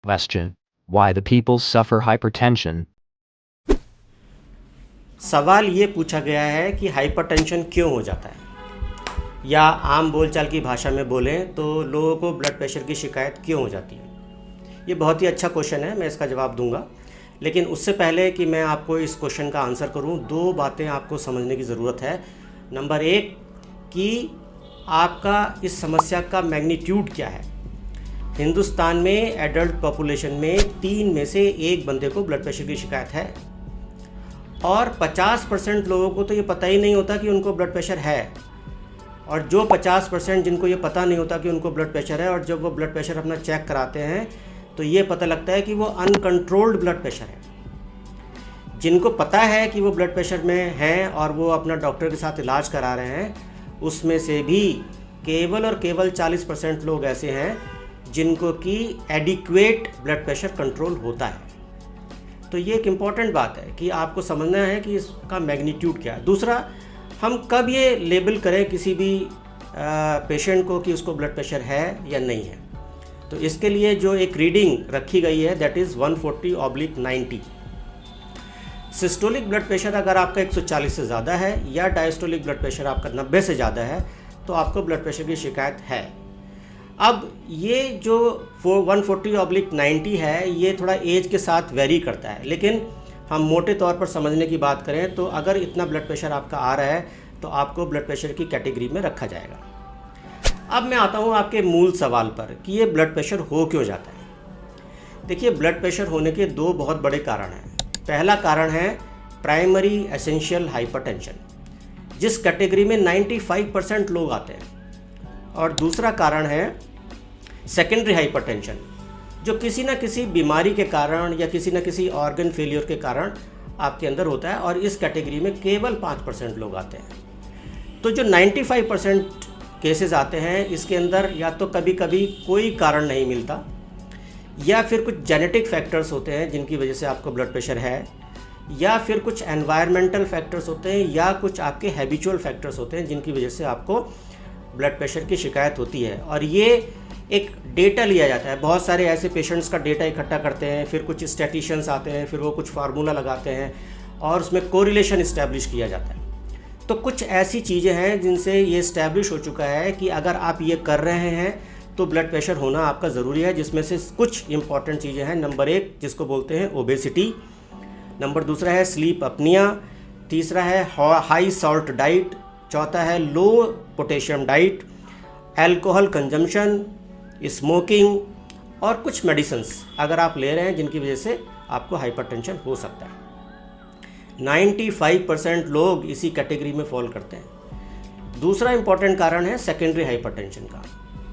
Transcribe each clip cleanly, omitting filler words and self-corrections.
Question. Why the people suffer hypertension? सवाल ये पूछा गया है कि हाइपरटेंशन क्यों हो जाता है, या आम बोलचाल की भाषा में बोलें तो लोगों को ब्लड प्रेशर की शिकायत क्यों हो जाती है। ये बहुत ही अच्छा क्वेश्चन है, मैं इसका जवाब दूंगा। लेकिन उससे पहले कि मैं आपको इस क्वेश्चन का आंसर करूं, दो बातें आपको समझने की ज़रूरत है। नंबर एक, कि आपका इस समस्या का मैग्नीट्यूड क्या है। हिंदुस्तान में एडल्ट पॉपुलेशन में 3 में से 1 बंदे को ब्लड प्रेशर की शिकायत है, और 50% लोगों को तो ये पता ही नहीं होता कि उनको ब्लड प्रेशर है। और जो 50% जिनको ये पता नहीं होता कि उनको ब्लड प्रेशर है, और जब वो ब्लड प्रेशर अपना चेक कराते हैं तो ये पता लगता है कि वो अनकंट्रोल्ड ब्लड प्रेशर है। जिनको पता है कि वो ब्लड प्रेशर में हैं और वो अपना डॉक्टर के साथ इलाज करा रहे हैं, उसमें से भी केवल और केवल 40% लोग ऐसे हैं जिनको कि एडिक्वेट ब्लड प्रेशर कंट्रोल होता है। तो ये एक इम्पॉर्टेंट बात है कि आपको समझना है कि इसका मैग्नीट्यूड क्या है। दूसरा, हम कब ये लेबल करें किसी भी पेशेंट को कि उसको ब्लड प्रेशर है या नहीं है। तो इसके लिए जो एक रीडिंग रखी गई है, that is 140/90। Systolic blood pressure अगर आपका 140 से ज़्यादा है, या डायस्टोलिक ब्लड प्रेशर आपका 90 से ज़्यादा है, तो आपको ब्लड प्रेशर की शिकायत है। अब ये जो 140/90 है, ये थोड़ा एज के साथ वेरी करता है, लेकिन हम मोटे तौर पर समझने की बात करें तो अगर इतना ब्लड प्रेशर आपका आ रहा है तो आपको ब्लड प्रेशर की कैटेगरी में रखा जाएगा। अब मैं आता हूँ आपके मूल सवाल पर कि ये ब्लड प्रेशर हो क्यों जाता है। देखिए, ब्लड प्रेशर होने के 2 बहुत बड़े कारण हैं। पहला कारण है प्राइमरी एसेंशियल हाइपरटेंशन, जिस कैटेगरी में 95% लोग आते हैं, और दूसरा कारण है सेकेंडरी हाइपरटेंशन, जो किसी न किसी बीमारी के कारण या किसी न किसी ऑर्गन फेलियर के कारण आपके अंदर होता है, और इस कैटेगरी में केवल 5% लोग आते हैं। तो जो 95% केसेस आते हैं, इसके अंदर या तो कभी कभी कोई कारण नहीं मिलता, या फिर कुछ जेनेटिक फैक्टर्स होते हैं जिनकी वजह से आपको ब्लड प्रेशर है, या फिर कुछ एनवायरमेंटल फैक्टर्स होते हैं, या कुछ आपके हैबिचुअल फैक्टर्स होते हैं जिनकी वजह से आपको ब्लड प्रेशर की शिकायत होती है। और ये एक डेटा लिया जाता है, बहुत सारे ऐसे पेशेंट्स का डेटा इकट्ठा करते हैं, फिर कुछ स्टैटिशियंस आते हैं, फिर वो कुछ फार्मूला लगाते हैं और उसमें कोरिलेशन इस्टेब्लिश किया जाता है। तो कुछ ऐसी चीज़ें हैं जिनसे ये इस्टेब्लिश हो चुका है कि अगर आप ये कर रहे हैं तो ब्लड प्रेशर होना आपका ज़रूरी है, जिसमें से कुछ इंपॉर्टेंट चीज़ें हैं। नंबर 1 जिसको बोलते हैं ओबेसिटी, नंबर 2 है स्लीप अपनिया, तीसरा है हाई सॉल्ट डाइट, चौथा है low potassium diet, alcohol consumption, smoking, और कुछ मेडिसिन्स अगर आप ले रहे हैं जिनकी वजह से आपको हाइपरटेंशन हो सकता है। 95% लोग इसी कैटेगरी में फॉल करते हैं। दूसरा इंपॉर्टेंट कारण है सेकेंडरी हाइपरटेंशन का,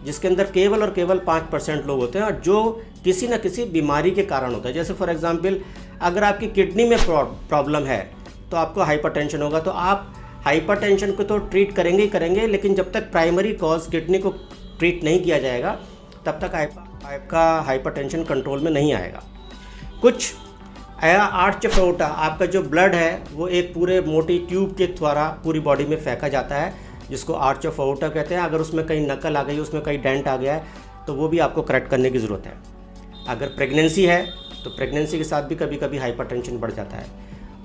जिसके अंदर केवल और केवल 5% लोग होते हैं, और जो किसी न किसी बीमारी के कारण होता है। जैसे फॉर एग्जांपल, अगर आपकी किडनी में प्रॉब्लम है तो आपको हाइपरटेंशन होगा, तो आप हाइपरटेंशन को तो ट्रीट करेंगे ही करेंगे, लेकिन जब तक प्राइमरी कॉज किडनी को ट्रीट नहीं किया जाएगा तब तक आपका हाइपरटेंशन कंट्रोल में नहीं आएगा। कुछ आर्च ऑफ एओर्टा, आपका जो ब्लड है वो एक पूरे मोटी ट्यूब के द्वारा पूरी बॉडी में फेंका जाता है, जिसको आर्च ऑफ एओर्टा कहते हैं। अगर उसमें कहीं नकल आ गई, उसमें कहीं डेंट आ गया है, तो वो भी आपको करेक्ट करने की ज़रूरत है। अगर प्रेगनेंसी है तो प्रेगनेंसी के साथ भी कभी कभी हाइपरटेंशन बढ़ जाता है।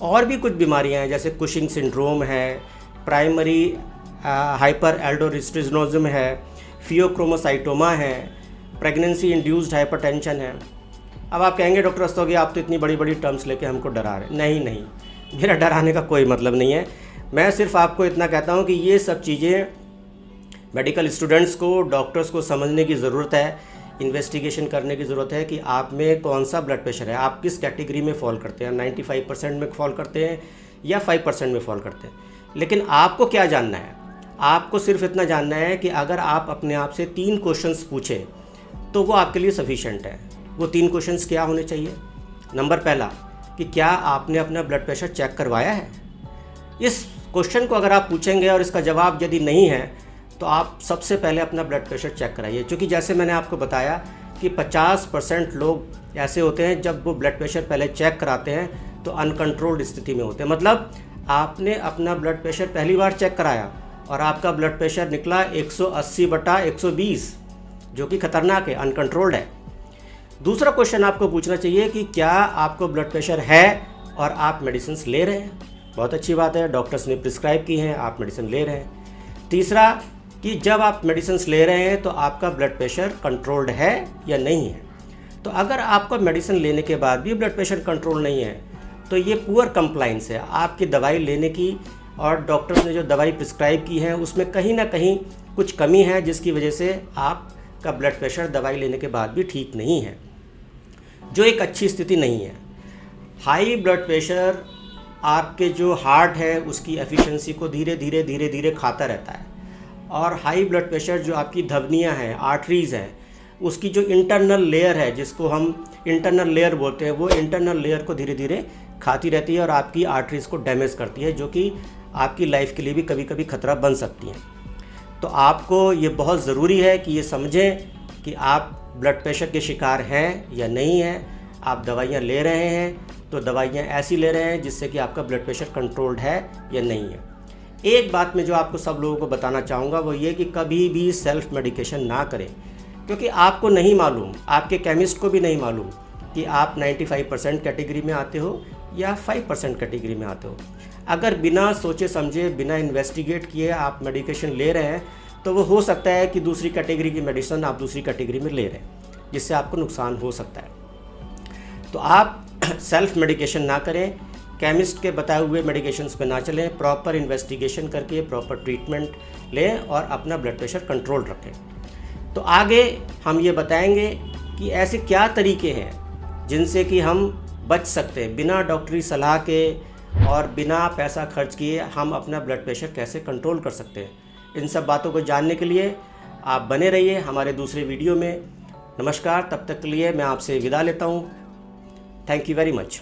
और भी कुछ बीमारियां हैं, जैसे कुशिंग सिंड्रोम है, प्राइमरी हाइपर एल्डोस्टेरोनिज्म है, फियोक्रोमोसाइटोमा है, प्रेगनेंसी इंड्यूस्ड हाइपरटेंशन है। अब आप कहेंगे डॉक्टर रस्तोगी, आप तो इतनी बड़ी बड़ी टर्म्स लेके हमको डरा रहे हैं। नहीं, मेरा डराने का कोई मतलब नहीं है। मैं सिर्फ आपको इतना कहता हूँ कि ये सब चीज़ें मेडिकल स्टूडेंट्स को, डॉक्टर्स को समझने की ज़रूरत है, इन्वेस्टिगेशन करने की ज़रूरत है कि आप में कौन सा ब्लड प्रेशर है, आप किस कैटेगरी में फॉल करते हैं, 95% में फॉल करते हैं या 5% में फॉल करते हैं। लेकिन आपको क्या जानना है, आपको सिर्फ इतना जानना है कि अगर आप अपने आप से 3 क्वेश्चंस पूछें तो वो आपके लिए सफिशेंट है। वो 3 क्वेश्चंस क्या होने चाहिए। नंबर पहला, कि क्या आपने अपना ब्लड प्रेशर चेक करवाया है। इस क्वेश्चन को अगर आप पूछेंगे और इसका जवाब यदि नहीं है तो आप सबसे पहले अपना ब्लड प्रेशर चेक कराइए, क्योंकि जैसे मैंने आपको बताया कि 50% लोग ऐसे होते हैं जब वो ब्लड प्रेशर पहले चेक कराते हैं तो अनकंट्रोल्ड स्थिति में होते हैं। मतलब आपने अपना ब्लड प्रेशर पहली बार चेक कराया और आपका ब्लड प्रेशर निकला 180/120, जो कि खतरनाक है, अनकंट्रोल्ड है। दूसरा क्वेश्चन आपको पूछना चाहिए कि क्या आपको ब्लड प्रेशर है और आप मेडिसिन ले रहे हैं। बहुत अच्छी बात है, डॉक्टर्स ने प्रिस्क्राइब की हैं, आप मेडिसिन ले रहे हैं। तीसरा कि जब आप मेडिसिन ले रहे हैं तो आपका ब्लड प्रेशर कंट्रोल्ड है या नहीं है। तो अगर आपका मेडिसिन लेने के बाद भी ब्लड प्रेशर कंट्रोल नहीं है तो ये पुअर कंप्लाइंस है आपकी दवाई लेने की, और डॉक्टर्स ने जो दवाई प्रिस्क्राइब की है उसमें कहीं ना कहीं कुछ कमी है, जिसकी वजह से आपका ब्लड प्रेशर दवाई लेने के बाद भी ठीक नहीं है, जो एक अच्छी स्थिति नहीं है। हाई ब्लड प्रेशर आपके जो हार्ट है उसकी एफिशिएंसी को धीरे धीरे खाता रहता है, और हाई ब्लड प्रेशर जो आपकी धमनियाँ हैं, आर्टरीज़ हैं, उसकी जो इंटरनल लेयर है, जिसको हम इंटरनल लेयर बोलते हैं, वो इंटरनल लेयर को धीरे धीरे खाती रहती है और आपकी आर्टरीज़ को डैमेज करती है, जो कि आपकी लाइफ के लिए भी कभी कभी खतरा बन सकती हैं। तो आपको ये बहुत ज़रूरी है कि ये समझें कि आप ब्लड प्रेशर के शिकार हैं या नहीं हैं। आप दवाइयाँ ले रहे हैं तो दवाइयाँ ऐसी ले रहे हैं जिससे कि आपका ब्लड प्रेशर कंट्रोल्ड है या नहीं है। एक बात मैं जो आपको सब लोगों को बताना चाहूँगा वो ये कि कभी भी सेल्फ मेडिकेशन ना करें, क्योंकि आपको नहीं मालूम, आपके केमिस्ट को भी नहीं मालूम कि आप 95% कैटेगरी में आते हो या 5% कैटेगरी में आते हो। अगर बिना सोचे समझे, बिना इन्वेस्टिगेट किए आप मेडिकेशन ले रहे हैं तो वो हो सकता है कि दूसरी कैटेगरी की मेडिसिन आप दूसरी कैटेगरी में ले रहे हैं, जिससे आपको नुकसान हो सकता है। तो आप सेल्फ मेडिकेशन ना करें, केमिस्ट के बताए हुए मेडिकेशंस पे ना चलें, प्रॉपर इन्वेस्टिगेशन करके प्रॉपर ट्रीटमेंट लें और अपना ब्लड प्रेशर कंट्रोल रखें। तो आगे हम ये बताएंगे कि ऐसे क्या तरीके हैं जिनसे कि हम बच सकते हैं, बिना डॉक्टरी सलाह के और बिना पैसा खर्च किए हम अपना ब्लड प्रेशर कैसे कंट्रोल कर सकते हैं। इन सब बातों को जानने के लिए आप बने रहिए हमारे दूसरे वीडियो में। नमस्कार, तब तक के लिए मैं आपसे विदा लेता हूँ। Thank you very much.